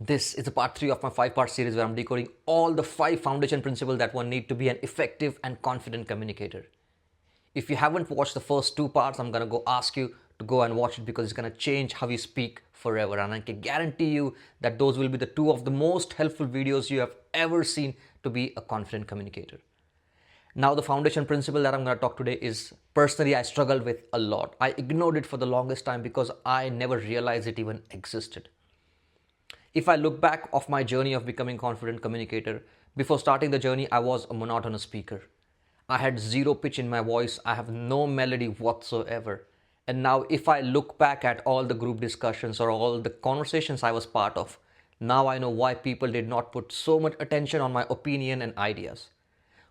This is the part 3 of my 5-part series where I'm decoding all the 5 foundation principles that one need to be an effective and confident communicator. If you haven't watched the first 2 parts, I'm gonna go ask you to go and watch it because it's gonna change how you speak forever. And I can guarantee you that those will be the 2 of the most helpful videos you have ever seen to be a confident communicator. Now, the foundation principle that I'm going to talk today is personally I struggled with a lot. I ignored it for the longest time because I never realized it even existed. If I look back of my journey of becoming confident communicator, before starting the journey, I was a monotonous speaker. I had zero pitch in my voice. I have no melody whatsoever. And now if I look back at all the group discussions or all the conversations I was part of, now I know why people did not put so much attention on my opinion and ideas.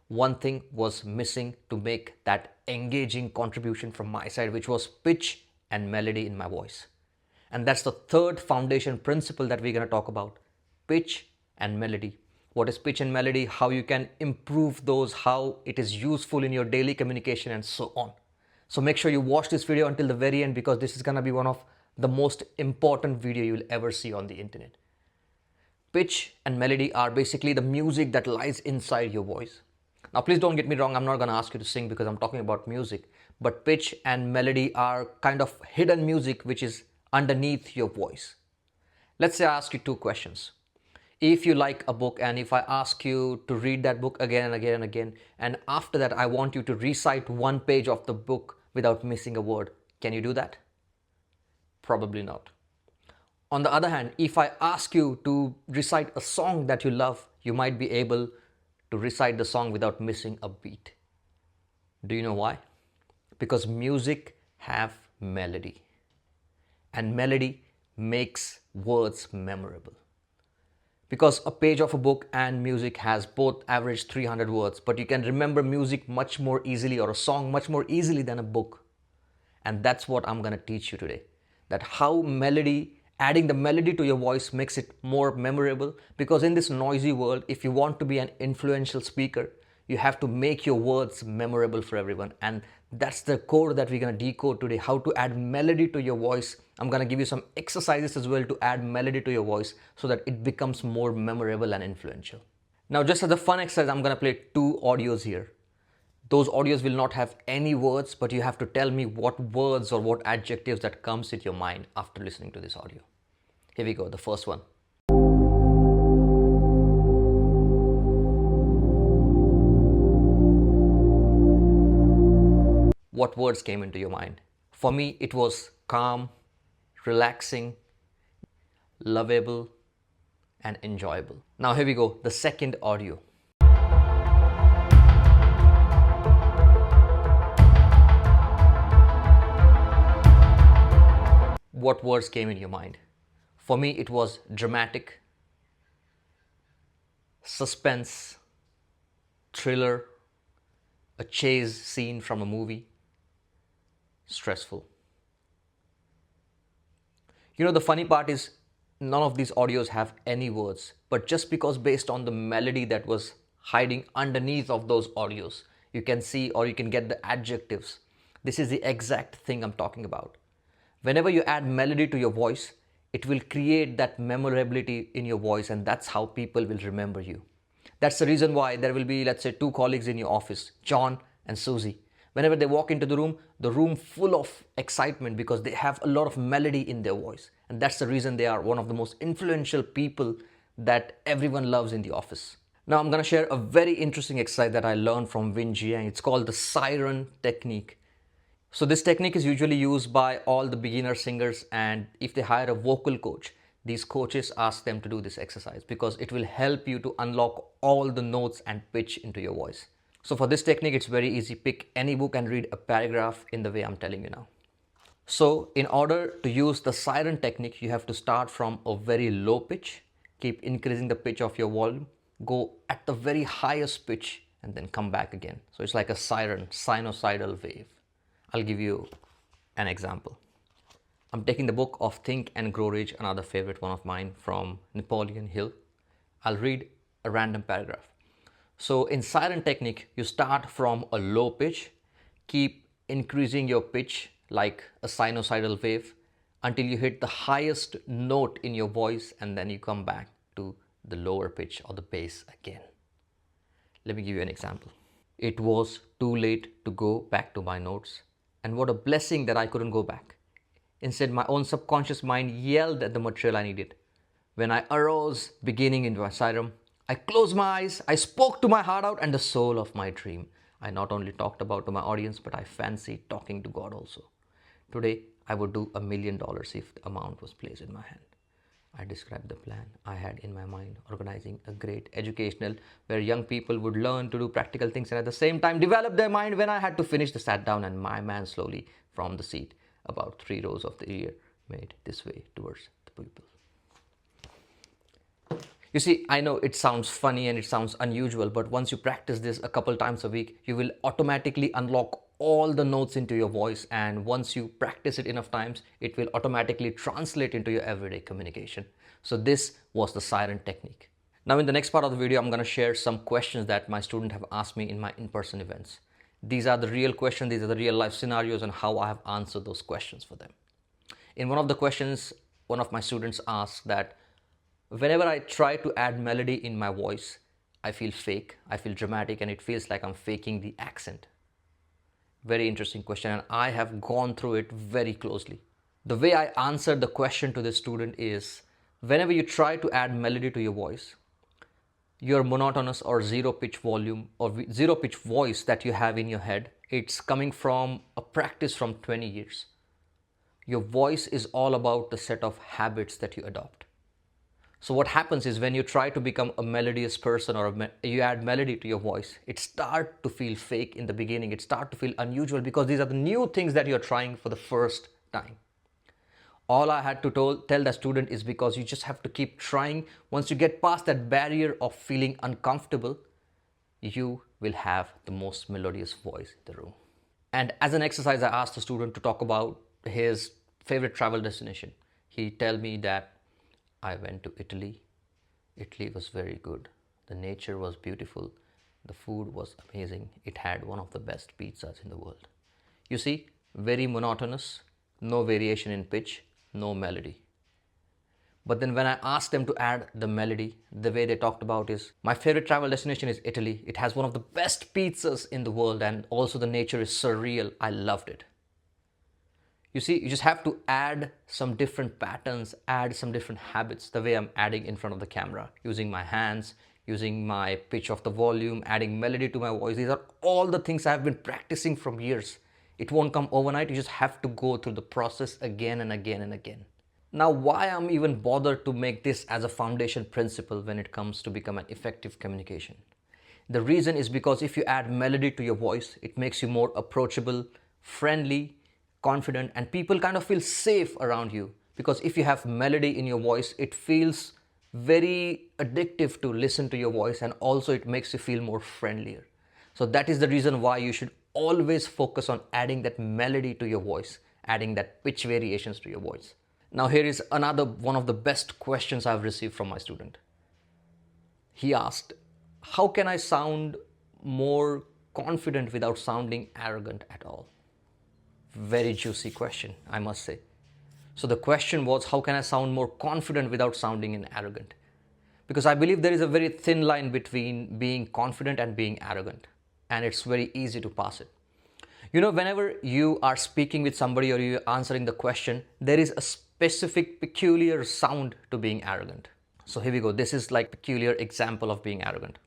One thing was missing to make that engaging contribution from my side, which was pitch and melody in my voice. And that's the third foundation principle that we're going to talk about: pitch and melody. What is pitch and melody, how you can improve those, how it is useful in your daily communication, and so on. So make sure you watch this video until the very end because this is going to be one of the most important video you'll ever see on the internet. Pitch and melody are basically the music that lies inside your voice. Now, please don't get me wrong, I'm not going to ask you to sing because I'm talking about music, but pitch and melody are kind of hidden music which is underneath your voice. Let's say I ask you 2 questions. If you like a book and if I ask you to read that book again and again and again, and after that I want you to recite 1 page of the book without missing a word, can you do that? Probably not. On the other hand, if I ask you to recite a song that you love, you might be able to recite the song without missing a beat. Do you know why? Because music have melody, and melody makes words memorable. Because a page of a book and music has both average 300 words, but you can remember music much more easily or a song much more easily than a book. And that's what I'm going to teach you today, that how adding the melody to your voice makes it more memorable. Because in this noisy world, if you want to be an influential speaker, you have to make your words memorable for everyone. And that's the code that we're going to decode today, how to add melody to your voice. I'm going to give you some exercises as well to add melody to your voice so that it becomes more memorable and influential. Now, just as a fun exercise, I'm going to play 2 audios here. Those audios will not have any words, but you have to tell me what words or what adjectives that comes into your mind after listening to this audio. Here we go, the first one. What words came into your mind? For me, it was calm, relaxing, lovable, and enjoyable. Now here we go, the second audio. What words came in your mind? For me, it was dramatic, suspense, thriller, a chase scene from a movie, stressful. You know, the funny part is none of these audios have any words, but just because based on the melody that was hiding underneath of those audios, you can see or you can get the adjectives. This is the exact thing I'm talking about. Whenever you add melody to your voice, it will create that memorability in your voice, and that's how people will remember you. That's the reason why there will be, let's say, 2 colleagues in your office, John and Susie. Whenever they walk into the room full of excitement because they have a lot of melody in their voice. And that's the reason they are one of the most influential people that everyone loves in the office. Now I'm going to share a very interesting exercise that I learned from Wing Jiang. It's called the siren technique. So this technique is usually used by all the beginner singers, and if they hire a vocal coach, these coaches ask them to do this exercise because it will help you to unlock all the notes and pitch into your voice. So for this technique, it's very easy. Pick any book and read a paragraph in the way I'm telling you now. So in order to use the siren technique, you have to start from a very low pitch, keep increasing the pitch of your volume, go at the very highest pitch, and then come back again. So it's like a siren, sinusoidal wave. I'll give you an example. I'm taking the book of Think and Grow Rich, another favorite one of mine from Napoleon Hill. I'll read a random paragraph. So in siren technique, you start from a low pitch, keep increasing your pitch like a sinusoidal wave until you hit the highest note in your voice, and then you come back to the lower pitch or the bass again. Let me give you an example. It was too late to go back to my notes, and what a blessing that I couldn't go back. Instead, my own subconscious mind yelled at the material I needed. When I arose, beginning into Asylum, I closed my eyes, I spoke to my heart out and the soul of my dream. I not only talked about to my audience, but I fancied talking to God also. Today, I would do $1 million if the amount was placed in my hand. I described the plan I had in my mind, organizing a great educational where young people would learn to do practical things and at the same time develop their mind. When I had to finish, the sat down and my man slowly from the seat, about 3 rows of the ear, made this way towards the pupil. You see, I know it sounds funny and it sounds unusual, but once you practice this a couple times a week, you will automatically unlock all the notes into your voice, and once you practice it enough times, it will automatically translate into your everyday communication. So this was the siren technique. Now in the next part of the video, I'm going to share some questions that my students have asked me in my in-person events. These are the real questions, these are the real life scenarios and how I have answered those questions for them. In one of the questions, one of my students asked that whenever I try to add melody in my voice, I feel fake, I feel dramatic, and it feels like I'm faking the accent. Very interesting question, and I have gone through it very closely. The way I answered the question to this student is, whenever you try to add melody to your voice, your monotonous or zero pitch volume or zero pitch voice that you have in your head, it's coming from a practice from 20 years. Your voice is all about the set of habits that you adopt. So what happens is when you try to become a melodious person or you add melody to your voice, it starts to feel fake in the beginning. It starts to feel unusual because these are the new things that you're trying for the first time. All I had to tell the student is because you just have to keep trying. Once you get past that barrier of feeling uncomfortable, you will have the most melodious voice in the room. And as an exercise, I asked the student to talk about his favorite travel destination. He told me that I went to Italy. Italy was very good. The nature was beautiful. The food was amazing. It had one of the best pizzas in the world. You see, very monotonous, no variation in pitch, no melody. But then when I asked them to add the melody, the way they talked about is, my favorite travel destination is Italy. It has one of the best pizzas in the world and also the nature is surreal. I loved it. You see, you just have to add some different patterns, add some different habits, the way I'm adding in front of the camera, using my hands, using my pitch of the volume, adding melody to my voice. These are all the things I've been practicing from years. It won't come overnight. You just have to go through the process again and again and again. Now, why I'm even bothered to make this as a foundation principle when it comes to become an effective communication? The reason is because if you add melody to your voice, it makes you more approachable, friendly, confident, and people kind of feel safe around you. Because if you have melody in your voice, it feels very addictive to listen to your voice, and also it makes you feel more friendlier. So that is the reason why you should always focus on adding that melody to your voice, adding that pitch variations to your voice. Now here is another one of the best questions I've received from my student. He asked, how can I sound more confident without sounding arrogant at all? Very juicy question, I must say. So the question was, how can I sound more confident without sounding arrogant? Because I believe there is a very thin line between being confident and being arrogant, and it's very easy to pass it. You know, whenever you are speaking with somebody or you're answering the question, there is a specific peculiar sound to being arrogant. So here we go. This is like peculiar example of being arrogant.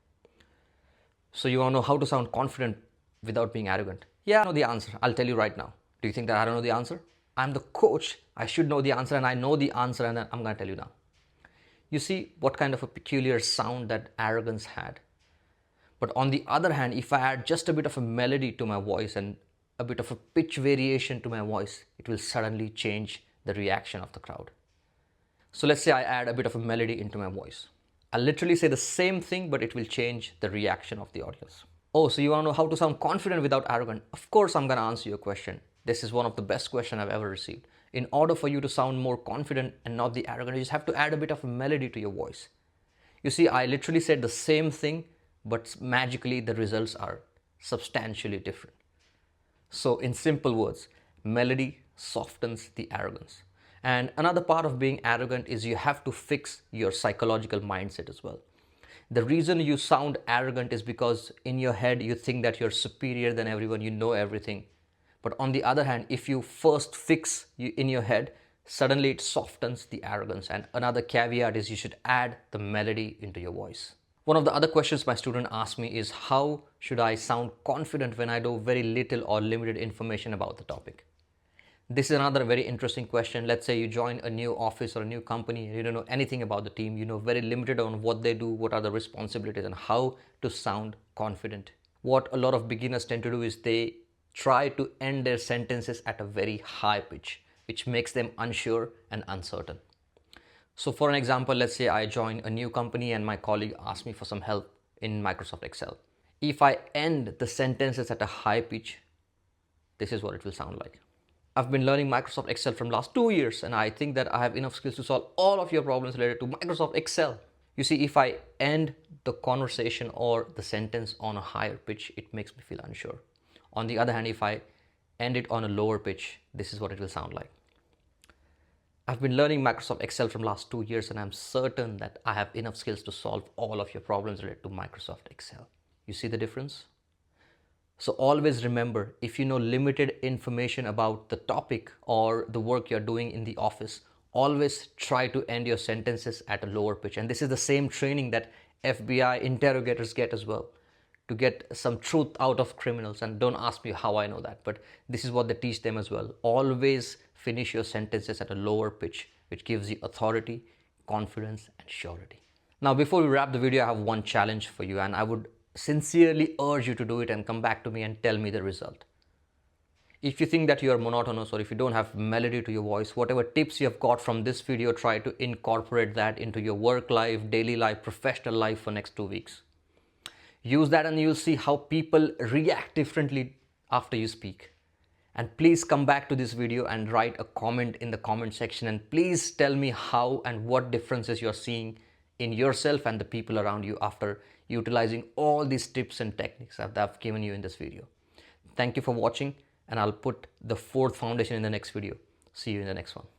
So you want to know how to sound confident without being arrogant? Yeah, I know the answer. I'll tell you right now. Do you think that I don't know the answer? I'm the coach. I should know the answer, and I know the answer, and I'm going to tell you now. You see what kind of a peculiar sound that arrogance had. But on the other hand, if I add just a bit of a melody to my voice and a bit of a pitch variation to my voice, it will suddenly change the reaction of the crowd. So let's say I add a bit of a melody into my voice. I'll literally say the same thing, but it will change the reaction of the audience. Oh, so you want to know how to sound confident without arrogant? Of course, I'm going to answer your question. This is one of the best questions I've ever received. In order for you to sound more confident and not the arrogant, you just have to add a bit of a melody to your voice. You see, I literally said the same thing, but magically the results are substantially different. So in simple words, melody softens the arrogance. And another part of being arrogant is you have to fix your psychological mindset as well. The reason you sound arrogant is because in your head you think that you're superior than everyone, you know everything. But on the other hand, if you first fix you in your head, suddenly it softens the arrogance. And another caveat is you should add the melody into your voice. One of the other questions my student asked me is, how should I sound confident when I know very little or limited information about the topic? This is another very interesting question. Let's say you join a new office or a new company and you don't know anything about the team. You know very limited on what they do, what are the responsibilities, and how to sound confident. What a lot of beginners tend to do is they try to end their sentences at a very high pitch, which makes them unsure and uncertain. So for an example, let's say I join a new company and my colleague asks me for some help in Microsoft Excel. If I end the sentences at a high pitch, this is what it will sound like. I've been learning Microsoft Excel from last 2 years and I think that I have enough skills to solve all of your problems related to Microsoft Excel. You see, if I end the conversation or the sentence on a higher pitch, it makes me feel unsure. On the other hand, if I end it on a lower pitch, this is what it will sound like. I've been learning Microsoft Excel from last 2 years and I'm certain that I have enough skills to solve all of your problems related to Microsoft Excel. You see the difference? So always remember, if you know limited information about the topic or the work you're doing in the office, always try to end your sentences at a lower pitch. And this is the same training that FBI interrogators get as well, to get some truth out of criminals. And don't ask me how I know that, but this is what they teach them as well. Always finish your sentences at a lower pitch, which gives you authority, confidence, and surety. Now, before we wrap the video, I have one challenge for you, and I would sincerely urge you to do it and come back to me and tell me the result. If you think that you are monotonous or if you don't have melody to your voice, whatever tips you have got from this video, try to incorporate that into your work life, daily life, professional life for next 2 weeks. Use that and you'll see how people react differently after you speak. And please come back to this video and write a comment in the comment section, and please tell me how and what differences you're seeing in yourself and the people around you after utilizing all these tips and techniques that I've given you in this video. Thank you for watching, and I'll put the 4th foundation in the next video. See you in the next one.